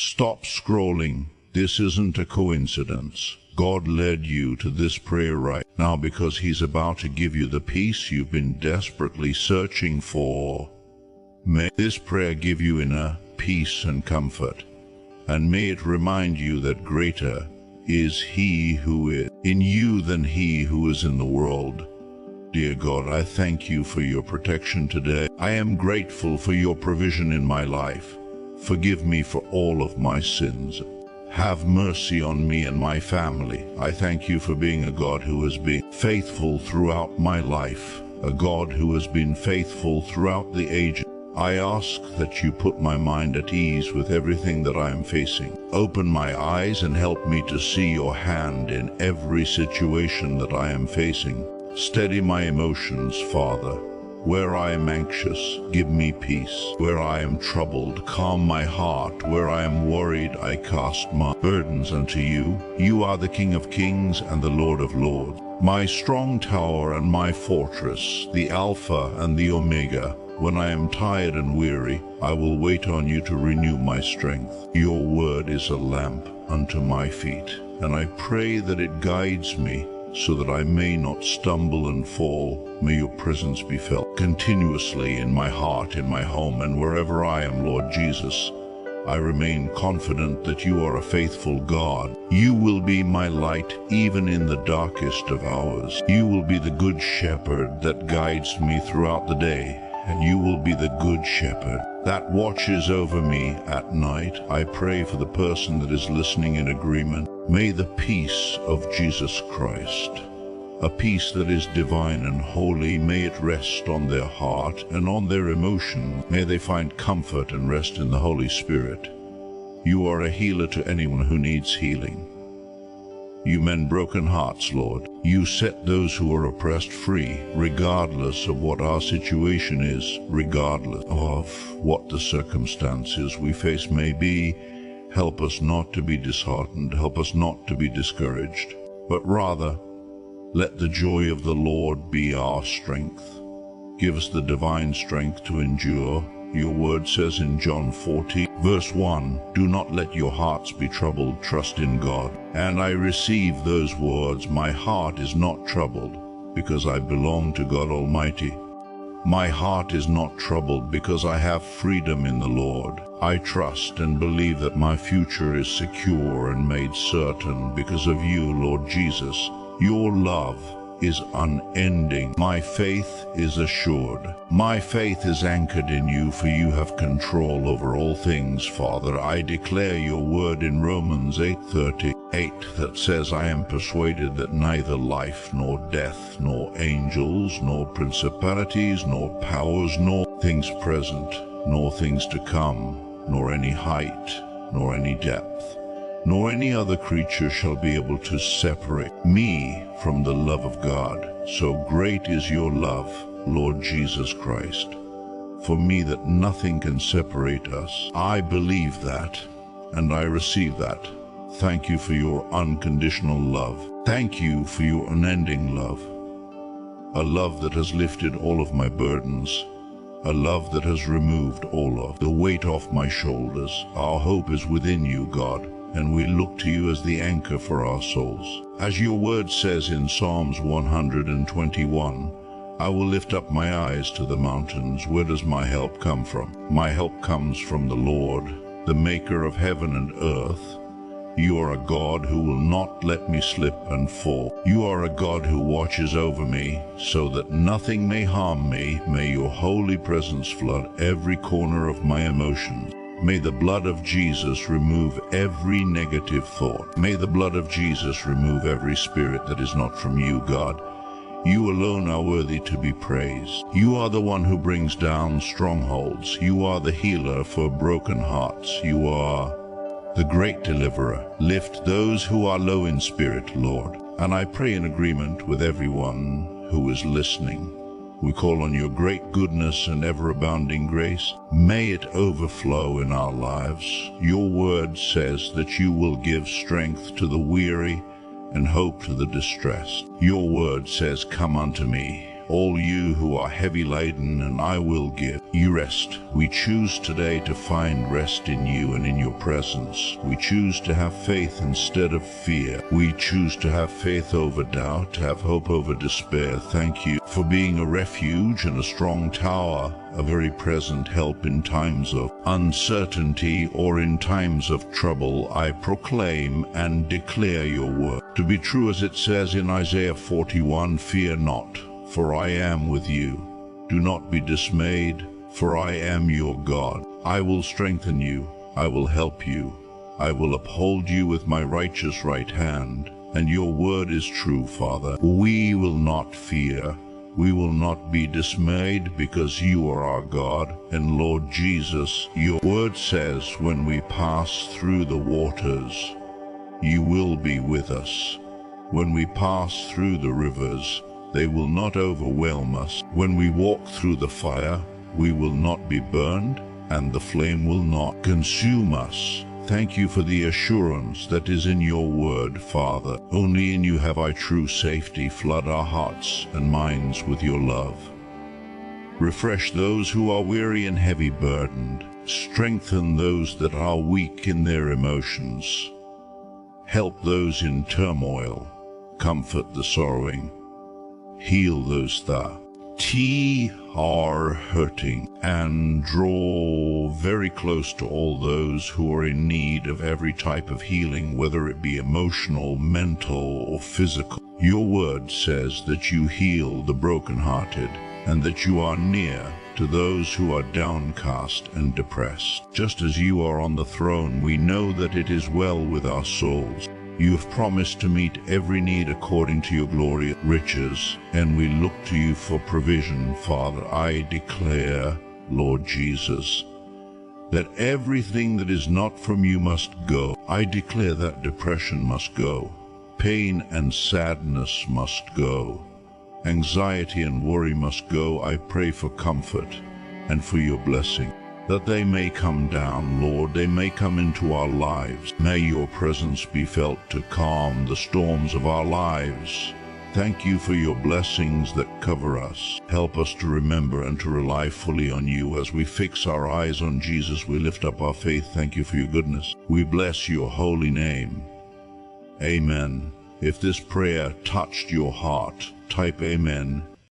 Stop scrolling. This isn't a coincidence. God led you to this prayer right now because He's about to give you the peace you've been desperately searching for. May this prayer give you inner peace and comfort, and may it remind you that greater is He who is in you than he who is in the world. Dear God, I thank you for your protection today. I am grateful for your provision in my life. Forgive me for all of my sins. Have mercy on me and my family. I thank you for being a God who has been faithful throughout my life, a God who has been faithful throughout the ages. I ask that you put my mind at ease with everything that I am facing. Open my eyes and help me to see your hand in every situation that I am facing. Steady my emotions, Father. Where I am anxious, give me peace. Where I am troubled, calm my heart. Where I am worried, I cast my burdens unto you. You are the King of kings and the Lord of lords, my strong tower and my fortress, the Alpha and the Omega. When I am tired and weary, I will wait on you to renew my strength. Your word is a lamp unto my feet, and I pray that it guides me so that I may not stumble and fall. May your presence be felt continuously in my heart, in my home, and wherever I am, Lord Jesus. I remain confident that you are a faithful God. You will be my light even in the darkest of hours. You will be the good shepherd that guides me throughout the day, and you will be the good shepherd that watches over me at night. I pray for the person that is listening in agreement. May the peace of Jesus Christ, a peace that is divine and holy, may it rest on their heart and on their emotion. May they find comfort and rest in the Holy Spirit. You are a healer to anyone who needs healing. You mend broken hearts, Lord. You set those who are oppressed free, regardless of what our situation is, regardless of what the circumstances we face may be. Help us not to be disheartened. Help us not to be discouraged, but rather, let the joy of the Lord be our strength. Give us the divine strength to endure. Your word says in John 14, verse 1, do not let your hearts be troubled, trust in God. And I receive those words, my heart is not troubled, because I belong to God Almighty. My heart is not troubled because I have freedom in the Lord. I trust and believe that my future is secure and made certain because of you, Lord Jesus. Your love is unending. My faith is assured. My faith is anchored in you, for you have control over all things, Father. I declare your word in Romans 8:38 that says, I am persuaded that neither life nor death, nor angels, nor principalities, nor powers, nor things present, nor things to come, nor any height, nor any depth, nor any other creature shall be able to separate me from the love of God. So great is your love, Lord Jesus Christ, for me that nothing can separate us. I believe that, and I receive that. Thank you for your unconditional love. Thank you for your unending love, a love that has lifted all of my burdens, a love that has removed all of the weight off my shoulders. Our hope is within you, God, and we look to you as the anchor for our souls. As your word says in Psalms 121, I will lift up my eyes to the mountains. Where does my help come from? My help comes from the Lord, the maker of heaven and earth. You are a God who will not let me slip and fall. You are a God who watches over me so that nothing may harm me. May your holy presence flood every corner of my emotions. May the blood of Jesus remove every negative thought. May the blood of Jesus remove every spirit that is not from you, God. You alone are worthy to be praised. You are the one who brings down strongholds. You are the healer for broken hearts. You are the great deliverer. Lift those who are low in spirit, Lord. And I pray in agreement with everyone who is listening. We call on your great goodness and ever-abounding grace. May it overflow in our lives. Your word says that you will give strength to the weary and hope to the distressed. Your word says, come unto me, all you who are heavy laden, and I will give you rest. We choose today to find rest in you and in your presence. We choose to have faith instead of fear. We choose to have faith over doubt, to have hope over despair. Thank you for being a refuge and a strong tower, a very present help in times of uncertainty or in times of trouble. I proclaim and declare your word to be true as it says in Isaiah 41, "Fear not, for I am with you. Do not be dismayed, for I am your God. I will strengthen you, I will help you. I will uphold you with my righteous right hand." And your word is true, Father. We will not fear. We will not be dismayed, because you are our God. And Lord Jesus, your word says when we pass through the waters, you will be with us. When we pass through the rivers, they will not overwhelm us. When we walk through the fire, we will not be burned, and the flame will not consume us. Thank you for the assurance that is in your word, Father. Only in you have I true safety. Flood our hearts and minds with your love. Refresh those who are weary and heavy burdened. Strengthen those that are weak in their emotions. Help those in turmoil. Comfort the sorrowing. Heal those that are hurting, and draw very close to all those who are in need of every type of healing, whether it be emotional, mental, or physical. Your word says that you heal the brokenhearted, and that you are near to those who are downcast and depressed. Just as you are on the throne, we know that it is well with our souls. You have promised to meet every need according to your glorious riches, and we look to you for provision, Father. I declare, Lord Jesus, that everything that is not from you must go. I declare that depression must go. Pain and sadness must go. Anxiety and worry must go. I pray for comfort and for your blessing, that they may come down, Lord, they may come into our lives. May your presence be felt to calm the storms of our lives. Thank you for your blessings that cover us. Help us to remember and to rely fully on you. As we fix our eyes on Jesus, we lift up our faith. Thank you for your goodness. We bless your holy name. Amen. If this prayer touched your heart, type amen